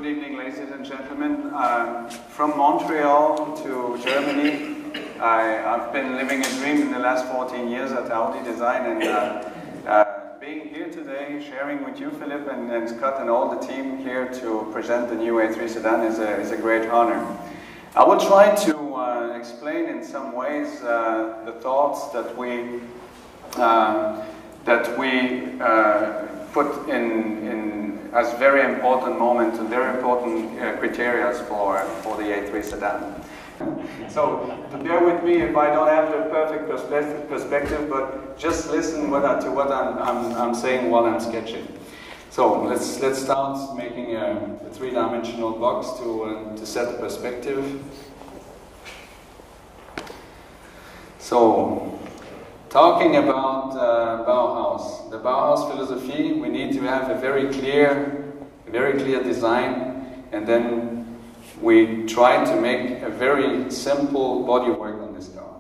Good evening, ladies and gentlemen. From Montreal to Germany, I've been living a dream in the last 14 years at Audi Design, and being here today, sharing with you, Philip, and Scott, and all the team here to present the new A3 Sedan is a great honor. I will try to explain in some ways the thoughts that we put in as very important moments and very important criteria for the A3 Sedan. So bear with me if I don't have the perfect perspective, but just listen to what I'm saying while I'm sketching. So let's start making a three-dimensional box to set the perspective. So, talking about Bauhaus, the Bauhaus philosophy, we need to have a very clear design, and then we try to make a very simple bodywork on this car.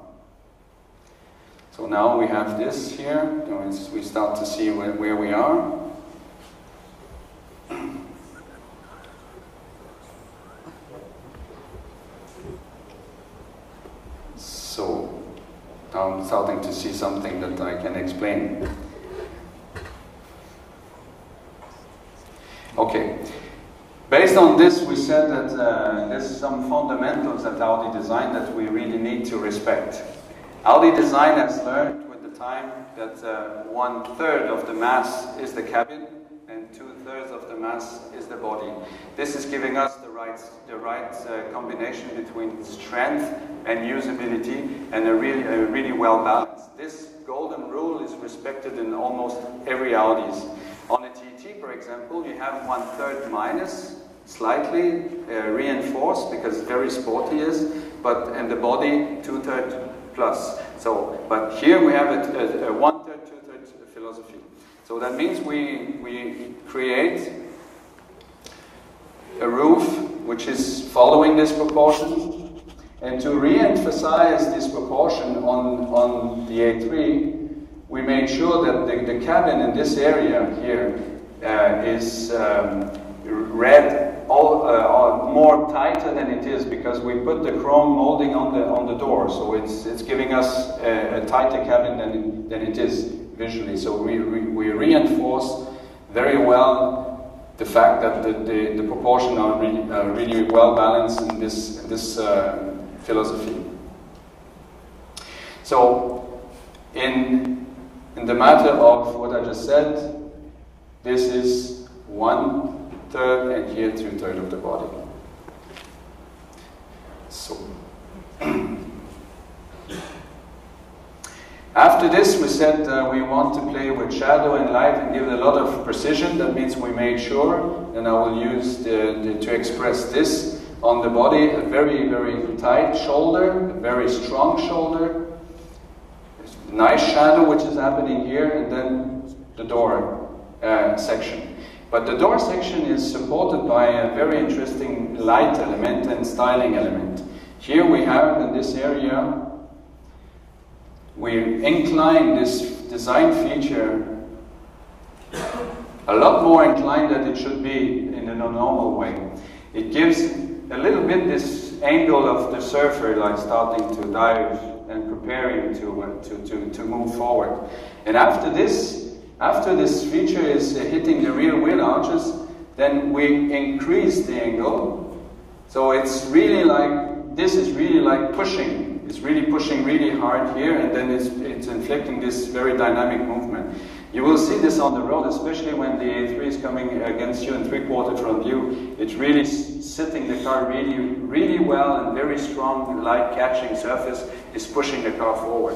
So now we have this here, we start to see where we are. So I'm starting to see something that I can explain. Okay, based on this, we said that there's some fundamentals at Audi Design that we really need to respect. Audi Design has learned with the time that 1/3 of the mass is the cabin and 2/3 of the mass is the body. This is giving us the right combination between strength and usability, and a really well balanced. This golden rule is respected in almost every Audis. On a TT, for example, you have 1/3 minus, slightly reinforced because very sporty is, and the body 2/3 plus. So, but here we have a 1/3, 2/3 philosophy. So that means we create a roof which is following this proportion. And to re-emphasize this proportion on the A3, we made sure that the cabin in this area here is red, more tighter than it is, because we put the chrome molding on the door, so it's giving us a tighter cabin than it is visually. So we reinforce very well the fact that the proportions are really well balanced in this philosophy. So, in the matter of what I just said, this is 1/3 and here 2/3 of the body. So, after this we said we want to play with shadow and light and give it a lot of precision. That means we made sure, and I will use to express this on the body, a very tight shoulder, a very strong shoulder, nice shadow which is happening here, and then the door section. But the door section is supported by a very interesting light element and styling element. Here we have, in this area, we incline this design feature a lot more inclined than it should be in a normal way. It gives a little bit this angle of the surfer, like starting to dive and preparing to move forward. And after this feature is hitting the rear wheel arches, then we increase the angle. So it's really like, this is really like pushing. It's really pushing really hard here, and then it's inflicting this very dynamic movement. You will see this on the road, especially when the A3 is coming against you in 3/4 front view. It's really sitting the car really well, and very strong light catching surface is pushing the car forward.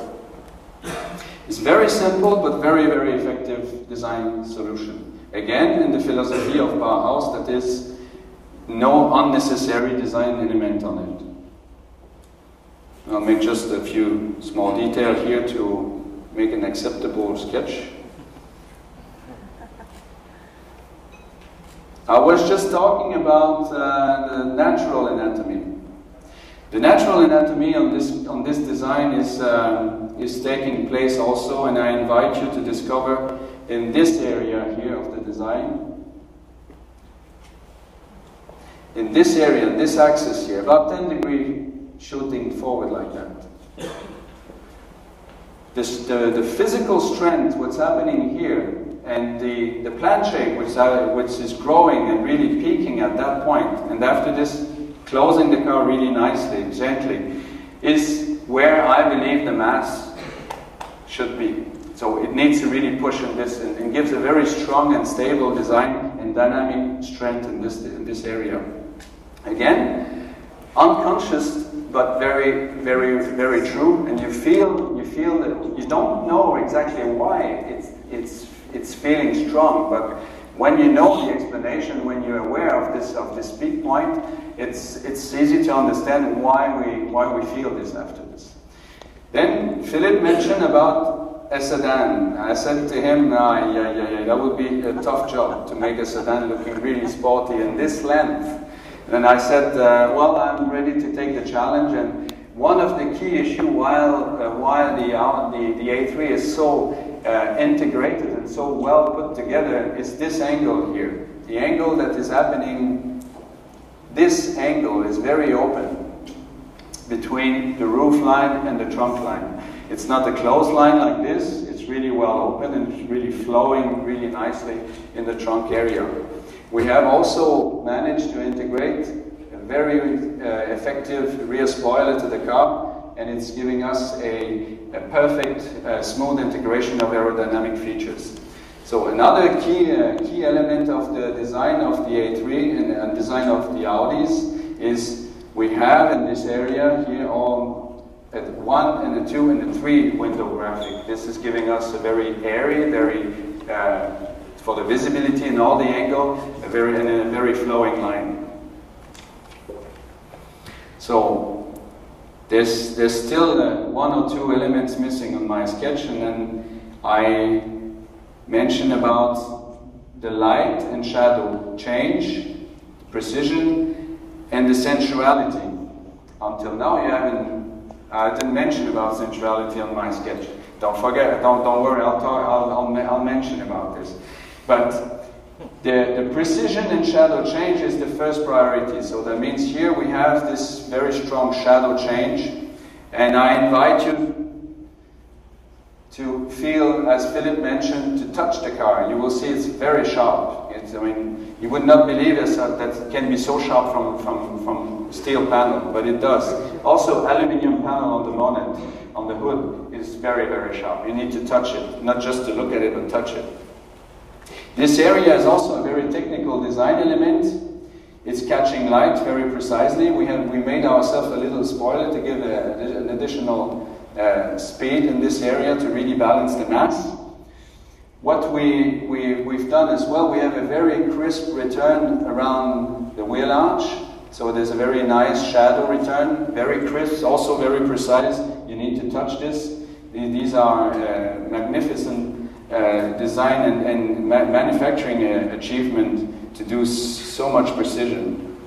It's very simple but very effective design solution. Again, in the philosophy of Bauhaus, that is no unnecessary design element on it. I'll make just a few small details here to make an acceptable sketch. I was just talking about the natural anatomy. The natural anatomy on this design is taking place also, and I invite you to discover in this area here of the design in this area, in this axis here, about 10 degrees shooting forward like that. The physical strength, what's happening here, and the plant shape, which is growing and really peaking at that point, and after this, closing the car really nicely, gently, is where I believe the mass should be. So it needs to really push in this, and gives a very strong and stable design and dynamic strength in this area. Again, unconscious, but very, very, very true. And you feel that you don't know exactly why it's feeling strong, but when you know the explanation, when you're aware of this peak point, it's easy to understand why we feel this after this. Then Philip mentioned about a sedan. I said to him, that would be a tough job to make a sedan looking really sporty in this length. And I said, well, I'm ready to take the challenge. And one of the key issues while the A3 is so integrated and so well put together is this angle here. The angle that is happening, this angle is very open between the roof line and the trunk line. It's not a closed line like this, it's really well open and it's really flowing really nicely in the trunk area. We have also managed to integrate a very effective rear spoiler to the car, and it's giving us a perfect smooth integration of aerodynamic features. So another key element of the design of the A3 and design of the Audis is we have in this area here all a 1 and a 2 and a 3 window graphic. This is giving us a very airy, for the visibility and all the angle, a very flowing line. So there's still 1 or 2 elements missing on my sketch, and then I mentioned about the light and shadow change, precision, and the sensuality. Until now, I didn't mention about sensuality on my sketch. Don't forget, don't worry, I'll mention about this. But the precision and shadow change is the first priority. So that means here we have this very strong shadow change, and I invite you to feel, as Philip mentioned, to touch the car. You will see it's very sharp. You would not believe that it can be so sharp from steel panel, but it does. Also, aluminium panel on the bonnet, on the hood, is very, very sharp. You need to touch it, not just to look at it, but touch it. This area is also a very technical design element. It's catching light very precisely. We made ourselves a little spoiler to give an additional speed in this area to really balance the mass. What we've done as well, we have a very crisp return around the wheel arch. So there's a very nice shadow return, very crisp, also very precise. You need to touch this. These are magnificent design and manufacturing achievement to do so much precision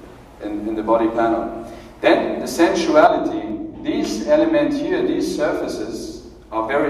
in the body panel. Then the sensuality. These elements here, these surfaces, are very